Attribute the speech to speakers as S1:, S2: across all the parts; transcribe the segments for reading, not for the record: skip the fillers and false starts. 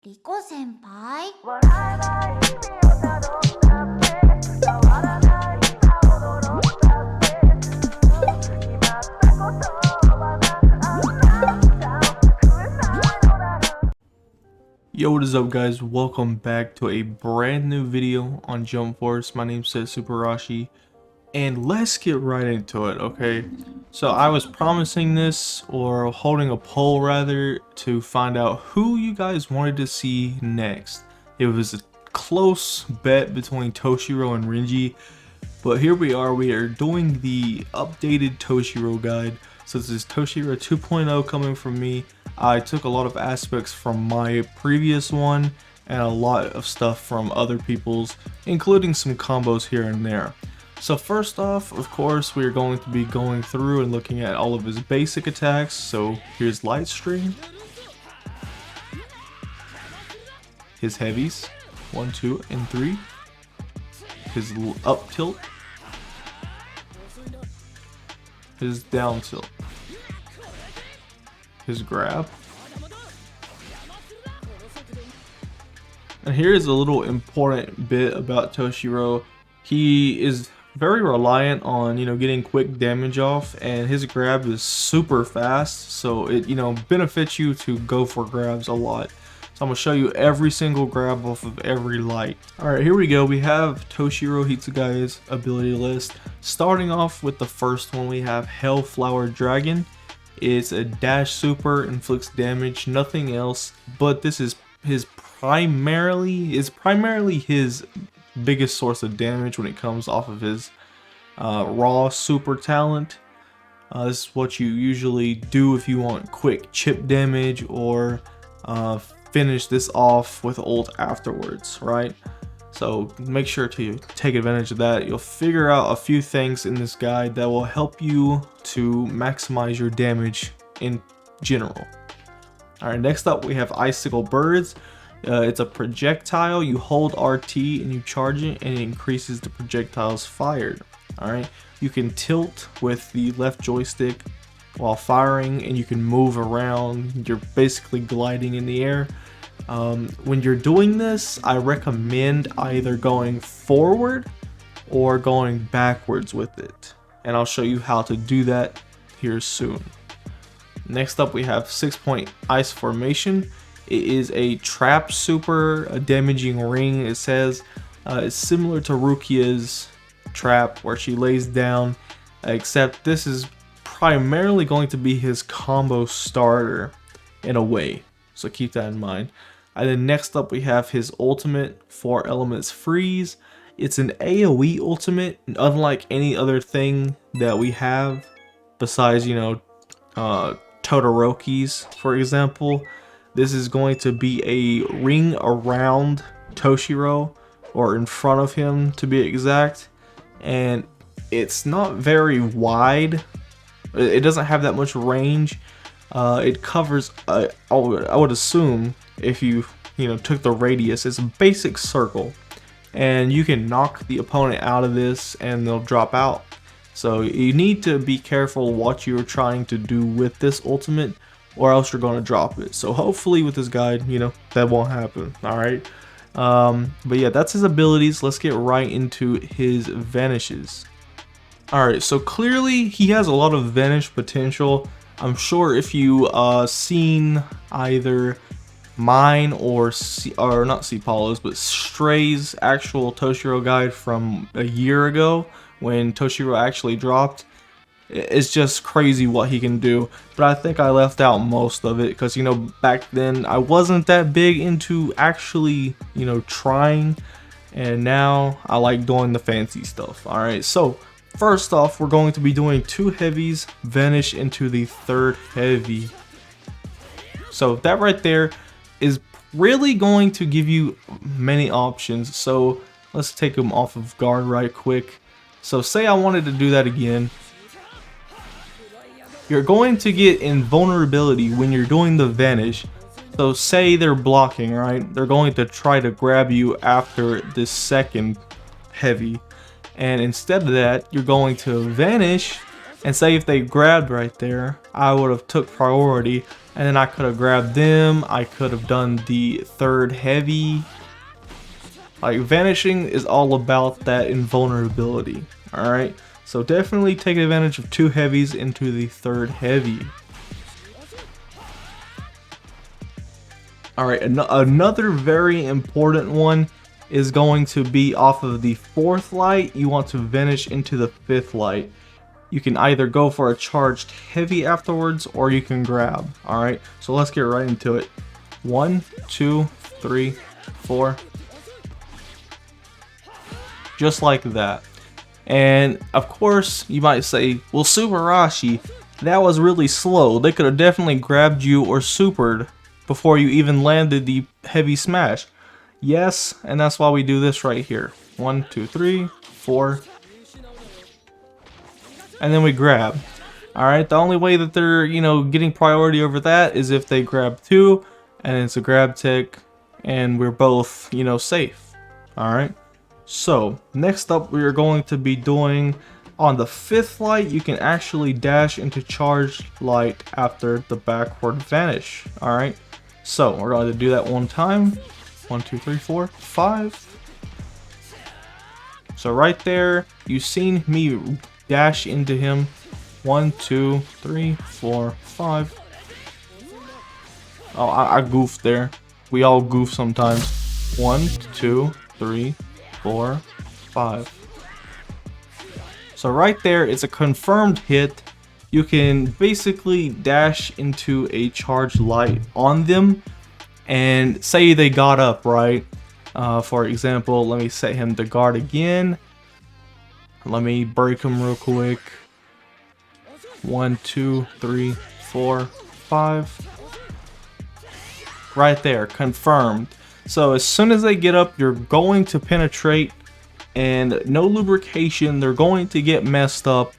S1: リコ先輩。
S2: Yo, what is up guys? Welcome back to a brand new video on Jump Force. My name's Subarashii, and let's get right into it, okay? So I was promising this, or holding a poll rather, to find out who you guys wanted to see next. It was a close bet between Toshiro and Renji, but here we are doing the updated Toshiro guide. So this is Toshiro 2.0 coming from me. I took a lot of aspects from my previous one and a lot of stuff from other people's, including some combos here and there. So first off, of course, we are going to be going through and looking at all of his basic attacks. So here's Light Stream, his heavies, 1, 2, and 3, his up tilt, his down tilt, his grab, and here's a little important bit about Toshiro. He is very reliant on, getting quick damage off, and his grab is super fast, so it, benefits you to go for grabs a lot. So I'm going to show you every single grab off of every light. Alright, here we go. We have Toshiro Hitsugaya's ability list. Starting off with the first one, we have Hellflower Dragon. It's a dash super, inflicts damage, nothing else, but this is primarily his biggest source of damage when it comes off of his raw super talent. This is what you usually do if you want quick chip damage, or finish this off with ult afterwards, right? So make sure to take advantage of that. You'll figure out a few things in this guide that will help you to maximize your damage in general. Alright, next up we have Icicle Birds. It's a projectile. You hold RT and you charge it, and it increases the projectiles fired. Alright, you can tilt with the left joystick while firing, and you can move around. You're basically gliding in the air. When you're doing this, I recommend either going forward or going backwards with it, and I'll show you how to do that here soon. Next up we have 6-point Ice Formation. It is a trap super, a damaging ring. It says it's similar to Rukia's trap where she lays down, except this is primarily going to be his combo starter in a way, so keep that in mind. And then next up we have his ultimate, 4 elements freeze. It's an AoE ultimate, unlike any other thing that we have besides, Todoroki's, for example. This is going to be a ring around Toshiro, or in front of him to be exact, and it's not very wide. It doesn't have that much range. It covers, I would assume, if you took the radius, it's a basic circle, and you can knock the opponent out of this and they'll drop out. So you need to be careful what you're trying to do with this ultimate, or else you're going to drop it. So hopefully with this guide, that won't happen. Alright, but yeah, that's his abilities. Let's get right into his vanishes. Alright, so clearly he has a lot of vanish potential. I'm sure if you seen either mine or not Paula's, but Stray's actual Toshiro guide from a year ago when Toshiro actually dropped, it's just crazy what he can do. But I think I left out most of it because back then I wasn't that big into actually trying, and now I like doing the fancy stuff. Alright, so first off, we're going to be doing 2 heavies, vanish into the 3rd heavy. So that right there is really going to give you many options. So let's take them off of guard right quick. So say I wanted to do that again. You're going to get invulnerability when you're doing the vanish. So say they're blocking, right? They're going to try to grab you after this 2nd heavy. And instead of that, you're going to vanish, and say if they grabbed right there, I would have took priority. And then I could have grabbed them. I could have done the third heavy. Like, Vanishing is all about that invulnerability. Alright? So definitely take advantage of 2 heavies into the third heavy. Alright, another very important one is going to be off of the 4th light. You want to vanish into the 5th light. You can either go for a charged heavy afterwards, or you can grab. Alright, so let's get right into it. 1, 2, 3, 4. Just like that. And of course, you might say, well, Subarashii, that was really slow. They could have definitely grabbed you or supered before you even landed the heavy smash. Yes, and that's why we do this right here. 1, 2, 3, 4. And then we grab. Alright, the only way that they're, getting priority over that is if they grab 2, and it's a grab tick, and we're both, safe. Alright. So, next up we are going to be doing, on the 5th light, you can actually dash into charged light after the backward vanish. Alright, so we're going to do that one time. 1, 2, 3, 4, 5. So right there, you've seen me dash into him. 1, 2, 3, 4, 5. Oh, I goofed there. We all goof sometimes. 1, 2, 3, 4, 5. So right there, it's a confirmed hit. You can basically dash into a charged light on them, and say they got up, right? For example, let me set him to guard again. Let me break him real quick. 1, 2, 3, 4, 5. Right there, confirmed. So as soon as they get up, you're going to penetrate, and no lubrication, they're going to get messed up,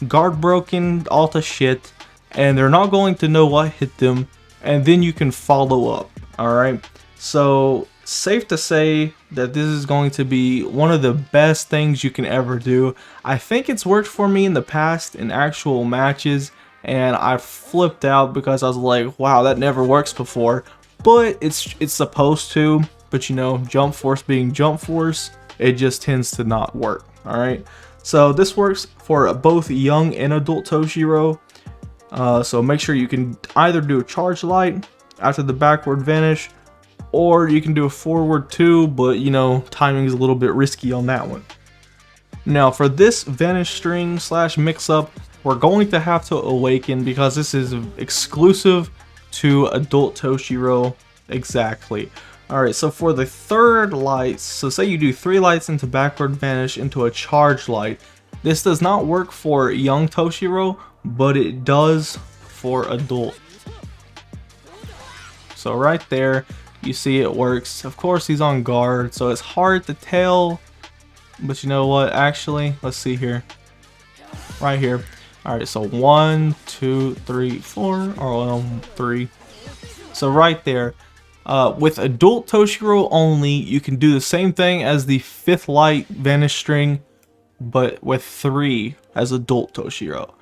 S2: guard broken, all the shit, and they're not going to know what hit them, and then you can follow up. Alright, so safe to say that this is going to be one of the best things you can ever do. I think it's worked for me in the past in actual matches, and I flipped out because I was like, wow, that never works before. But it's supposed to, but Jump Force being Jump Force, it just tends to not work. Alright, so this works for both young and adult Toshiro. So make sure you can either do a charge light after the backward vanish, or you can do a forward too, but timing is a little bit risky on that one. Now for this vanish string / mix up, we're going to have to awaken because this is exclusive to adult Toshiro. Exactly. Alright, so for the 3rd light, so say you do 3 lights into backward vanish into a charge light. This does not work for young Toshiro, but it does for adult. So right there, you see it works. Of course he's on guard, so it's hard to tell, but you know what, actually, let's see here. Right here. Alright, so 1, 2, 3, 4, or 3. So right there, with adult Toshiro only, you can do the same thing as the 5th light vanish string, but with 3 as adult Toshiro.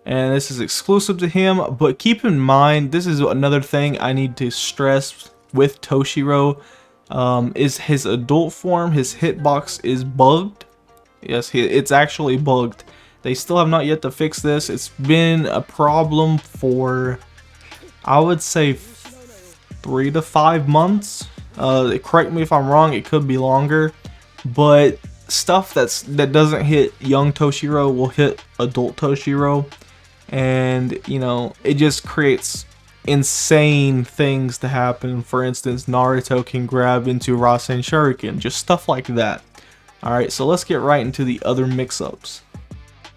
S2: And this is exclusive to him, but keep in mind, this is another thing I need to stress with Toshiro, is his adult form, his hitbox is bugged. Yes, it's actually bugged. They still have not yet to fix this. It's been a problem for, I would say, 3 to 5 months. Correct me if I'm wrong, it could be longer. But stuff that doesn't hit young Toshiro will hit adult Toshiro. And, it just creates insane things to happen. For instance, Naruto can grab into Rasen Shuriken, just stuff like that. Alright, so let's get right into the other mix-ups.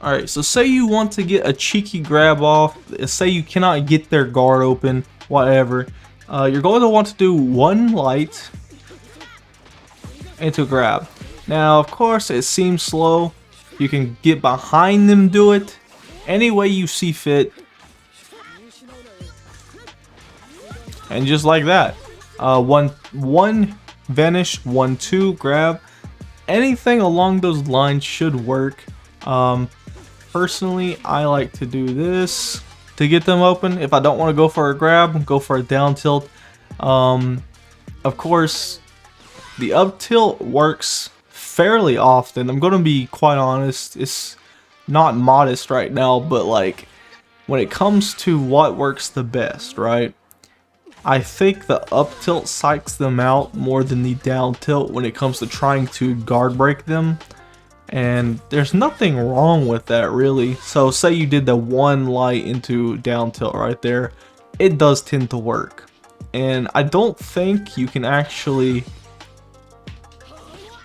S2: Alright, so say you want to get a cheeky grab off, say you cannot get their guard open, whatever. You're going to want to do 1 light into grab. Now, of course, it seems slow. You can get behind them, do it any way you see fit. And just like that, 1 vanish, 1, 2 grab. Anything along those lines should work. Personally, I like to do this. to get them open. If I don't want to go for a grab, go for a down tilt. Of course, the up tilt works fairly often. I'm gonna be quite honest, it's not modest right now, but like when it comes to what works the best, right? I think the up tilt psychs them out more than the down tilt when it comes to trying to guard break them. And there's nothing wrong with that really. So say you did the one light into down tilt right there, it does tend to work. And I don't think you can actually,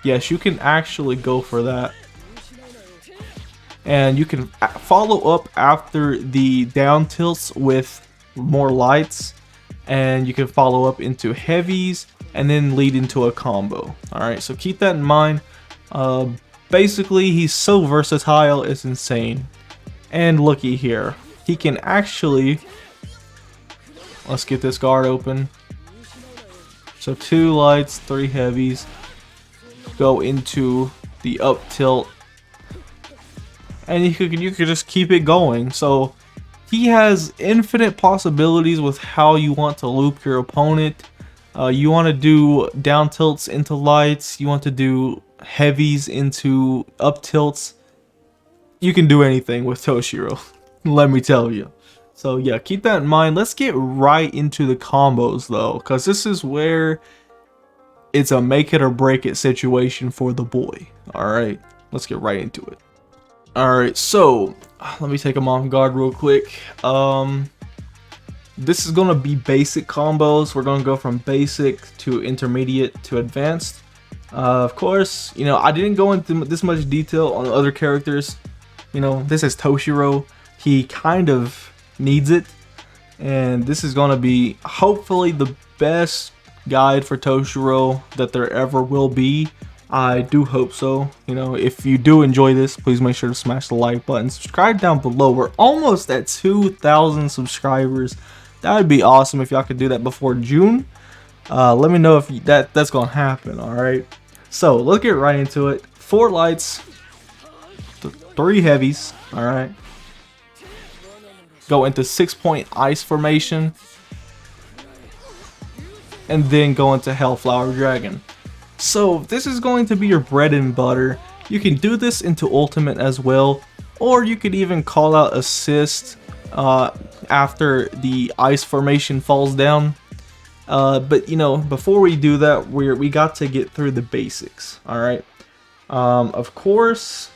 S2: yes, you can actually go for that. And you can follow up after the down tilts with more lights, and you can follow up into heavies and then lead into a combo. Alright, so keep that in mind. Basically, he's so versatile, it's insane. And looky here, he can actually, let's get this guard open. So 2 lights, 3 heavies, go into the up tilt, and you could just keep it going. So he has infinite possibilities with how you want to loop your opponent. You want to do down tilts into lights, you want to do heavies into up tilts. You can do anything with Toshiro, let me tell you. So yeah, keep that in mind. Let's get right into the combos though, because this is where it's a make it or break it situation for the boy. Alright, let's get right into it. Alright, so let me take them off guard real quick. This is going to be basic combos. We're going to go from basic to intermediate to advanced. Of course, you know, I didn't go into this much detail on other characters. You know, this is Toshiro. He kind of needs it. And this is going to be hopefully the best guide for Toshiro that there ever will be. I do hope so. You know, if you do enjoy this, please make sure to smash the like button. Subscribe down below. We're almost at 2,000 subscribers. That would be awesome if y'all could do that before June. Let me know if that's going to happen, alright? So, let's get right into it. 4 lights, 3 heavies, alright? Go into 6-point ice formation. And then go into Hellflower Dragon. So this is going to be your bread and butter. You can do this into ultimate as well, or you could even call out assist after the ice formation falls down. But you know, before we do that, we got to get through the basics. All right. Of course,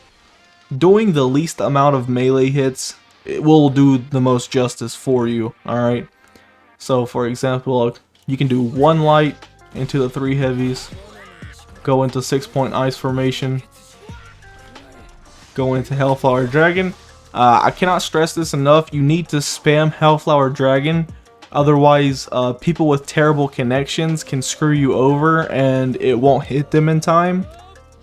S2: doing the least amount of melee hits, it will do the most justice for you. All right. So for example, you can do 1 light into the 3 heavies. Go into 6-point ice formation, go into Hellflower Dragon. I cannot stress this enough, you need to spam Hellflower Dragon, otherwise people with terrible connections can screw you over and it won't hit them in time.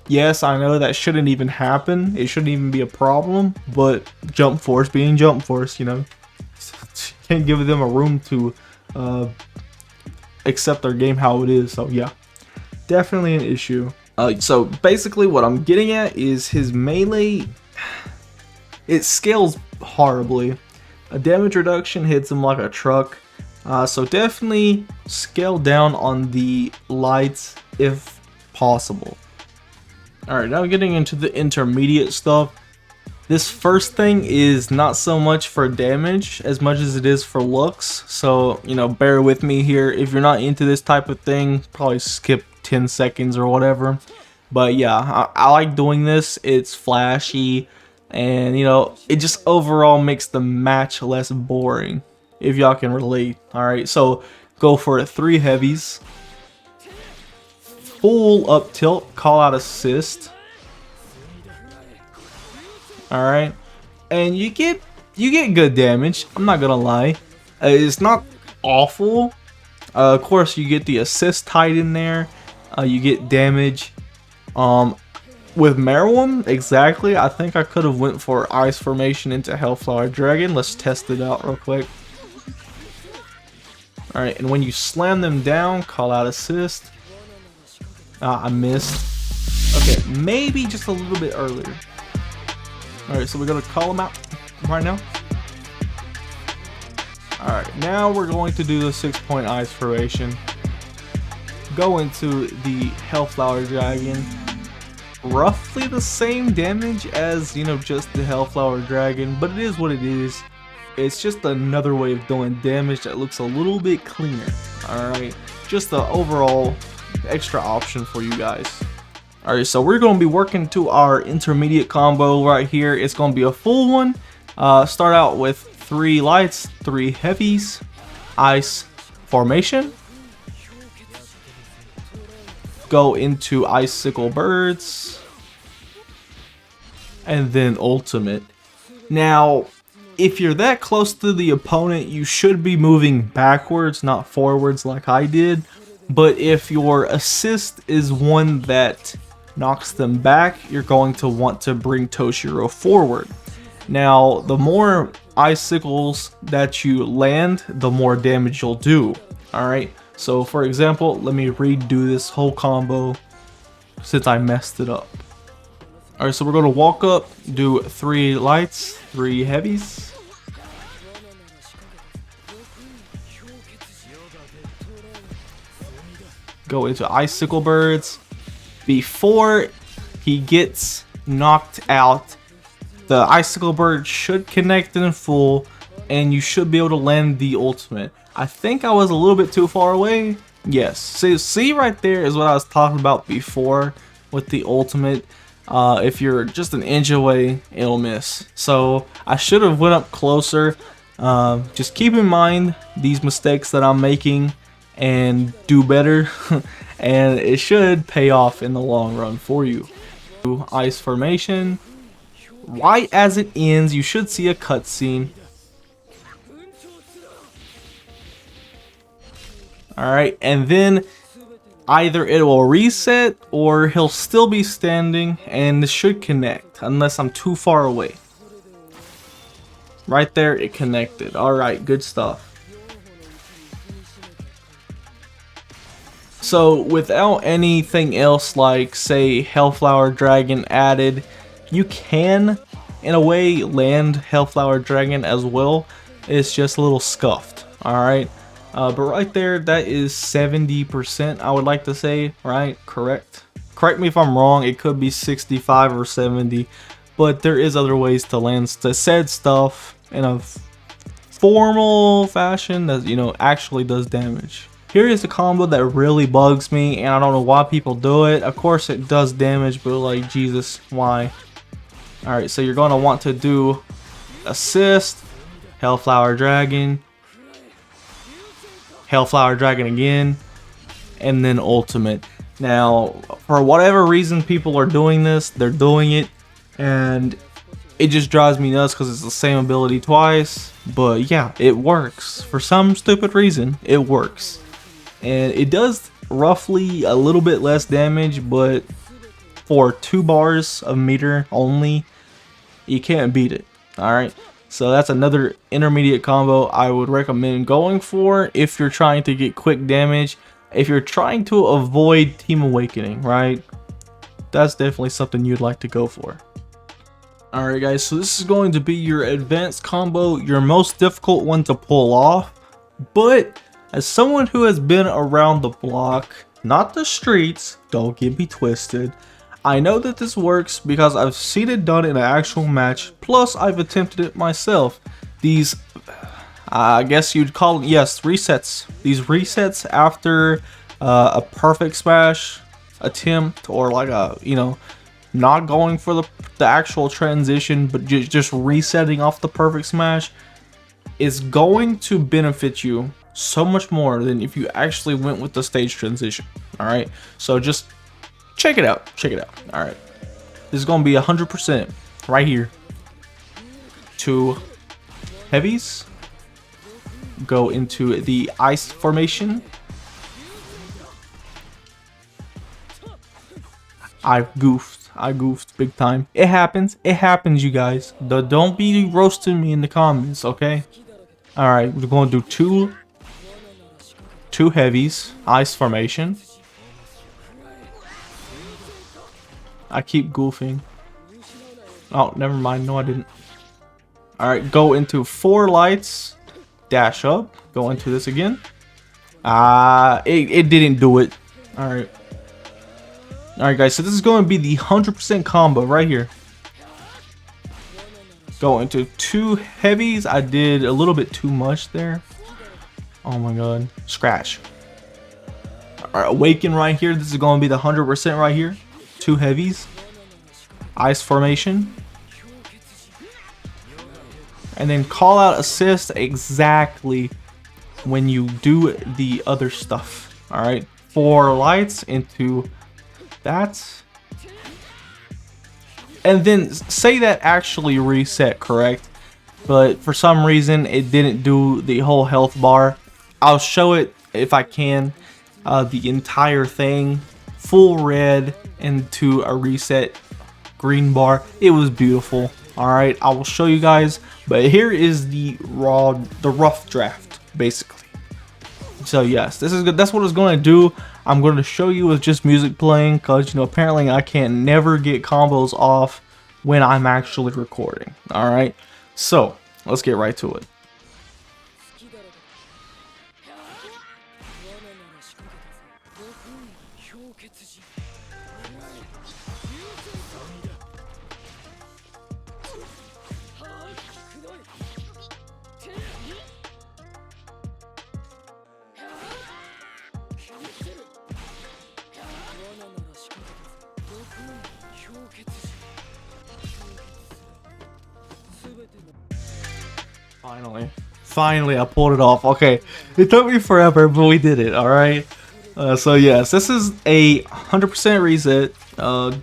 S2: Yes, I know that shouldn't even happen, it shouldn't even be a problem, but Jump Force being Jump Force, you know, can't give them a room to accept their game how it is, so yeah. Definitely an issue. So basically what I'm getting at is his melee, it scales horribly. A damage reduction hits him like a truck. So definitely scale down on the lights if possible. Alright, now getting into the intermediate stuff. This first thing is not so much for damage as much as it is for looks. So, you know, bear with me here. If you're not into this type of thing, probably skip 10 seconds or whatever. But yeah, I like doing this. It's flashy and, you know, it just overall makes the match less boring, if y'all can relate. Alright, so go for it. 3 heavies, full up tilt, call out assist. Alright, and you get good damage, I'm not gonna lie. It's not awful. Of course you get the assist tied in there. You get damage. With Merwin, exactly, I think I could have went for ice formation into Hellflower Dragon. Let's test it out real quick. Alright, and when you slam them down, call out assist. I missed. Okay, maybe just a little bit earlier. Alright, so we're gonna call them out right now. Alright, now we're going to do the 6-point ice formation. Go into the Hellflower Dragon. Roughly the same damage as, you know, just the Hellflower Dragon, but it is what it is. It's just another way of doing damage that looks a little bit cleaner. Alright, just the overall extra option for you guys. Alright, so we're going to be working to our intermediate combo right here. It's going to be a full one. Start out with 3 lights, 3 heavies, ice formation. Go into icicle birds. And then ultimate. Now, if you're that close to the opponent, you should be moving backwards, not forwards like I did. But if your assist is one that knocks them back, you're going to want to bring Toshiro forward. Now, the more icicles that you land, the more damage you'll do. Alright, so for example, let me redo this whole combo since I messed it up. Alright, so we're going to walk up, do 3 lights, 3 heavies. Go into icicle birds. Before he gets knocked out, the icicle bird should connect in full, and you should be able to land the ultimate. I think I was a little bit too far away. Yes, see right there is what I was talking about before with the ultimate. If you're just an inch away, it'll miss. So I should have went up closer. Just keep in mind these mistakes that I'm making and do better. And it should pay off in the long run for you. Ice formation. Right as it ends, you should see a cutscene. Alright, and then either it will reset or he'll still be standing and this should connect unless I'm too far away. Right there, it connected. Alright, good stuff. So without anything else like, say, Hellflower Dragon added, you can, in a way, land Hellflower Dragon as well. It's just a little scuffed, alright? But right there, that is 70%, I would like to say, right? Correct me if I'm wrong, it could be 65 or 70, but there is other ways to land said stuff in a formal fashion that, you know, actually does damage. Here is a combo that really bugs me, and I don't know why people do it. Of course it does damage, but like, Jesus, why? Alright, so you're going to want to do assist, Hellflower Dragon, Hellflower Dragon again, and then ultimate. Now, for whatever reason people are doing this, they're doing it, and it just drives me nuts because it's the same ability twice. But yeah, it works. For some stupid reason, it works. And it does roughly a little bit less damage, but for 2 bars of meter only, you can't beat it. Alright, so that's another intermediate combo I would recommend going for if you're trying to get quick damage. If you're trying to avoid Team Awakening, right? That's definitely something you'd like to go for. Alright guys, so this is going to be your advanced combo, your most difficult one to pull off. But as someone who has been around the block, not the streets, don't get me twisted, I know that this works because I've seen it done in an actual match, plus I've attempted it myself. These, I guess you'd call it, yes, resets. These resets after a perfect smash attempt, or like a, you know, not going for the actual transition, but just resetting off the perfect smash, is going to benefit you so much more than if you actually went with the stage transition. Alright, so just check it out. Alright, this is going to be 100% right here. 2 heavies. Go into the ice formation. I goofed big time. It happens, you guys. Don't be roasting me in the comments, okay? Alright, we're going to do two heavies, ice formation. I keep goofing. Oh, never mind. No, I didn't. Alright, go into 4 lights, dash up, go into this again. It didn't do it. Alright. Alright guys, so this is going to be the 100% combo right here. Go into 2 heavies. I did a little bit too much there. Oh my god. Scratch. Alright, awaken right here. This is going to be the 100% right here. 2 heavies. Ice formation. And then call out assist exactly when you do the other stuff. Alright, 4 lights into that. And then say that actually reset, correct? But for some reason it didn't do the whole health bar. I'll show it if I can. The entire thing, full red into a reset green bar. It was beautiful. Alright, I will show you guys. But here is the rough draft, basically. So yes, this is good. That's what it's going to do. I'm going to show you with just music playing, because you know apparently I can never get combos off when I'm actually recording. All right, so let's get right to it. Finally, I pulled it off. Okay, it took me forever, but we did it. All right. So yes, this is a 100% reset.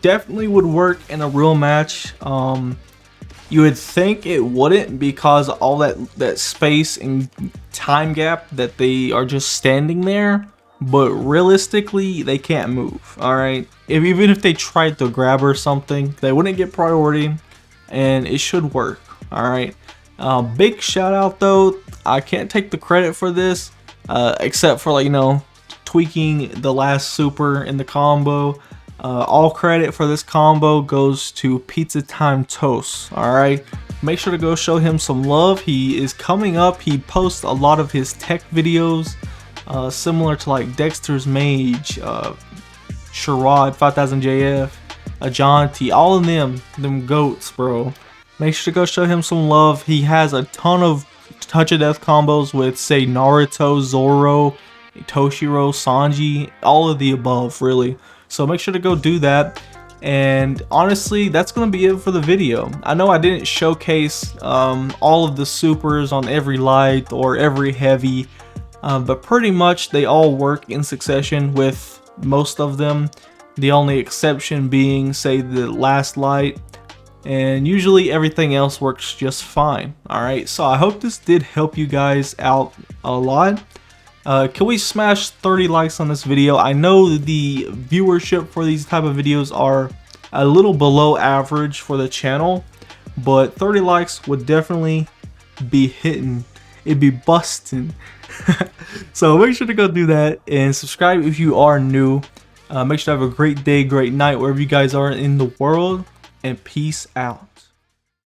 S2: Definitely would work in a real match. You would think it wouldn't, because all that space and time gap that they are just standing there. But realistically, they can't move. All right. Even if they tried to grab or something, they wouldn't get priority, and it should work. All right. Big shout out though, I can't take the credit for this, except for, like, you know, tweaking the last super in the combo. All credit for this combo goes to Pizza Time Toast. Alright, make sure to go show him some love. He is coming up. He posts a lot of his tech videos, similar to like Dexter's Mage, Sherrod 5000JF, John T, all of them goats, bro. Make sure to go show him some love. He has a ton of Touch of Death combos with, say, Naruto, Zoro, Toshiro, Sanji, all of the above, really. So make sure to go do that. And honestly, that's going to be it for the video. I know I didn't showcase all of the supers on every light or every heavy, but pretty much they all work in succession with most of them. The only exception being, say, the last light. And usually everything else works just fine. Alright, so I hope this did help you guys out a lot. Can we smash 30 likes on this video? I know the viewership for these type of videos are a little below average for the channel, but 30 likes would definitely be hitting. It'd be busting. So make sure to go do that and subscribe if you are new. Make sure to have a great day, great night, wherever you guys are in the world. And peace out.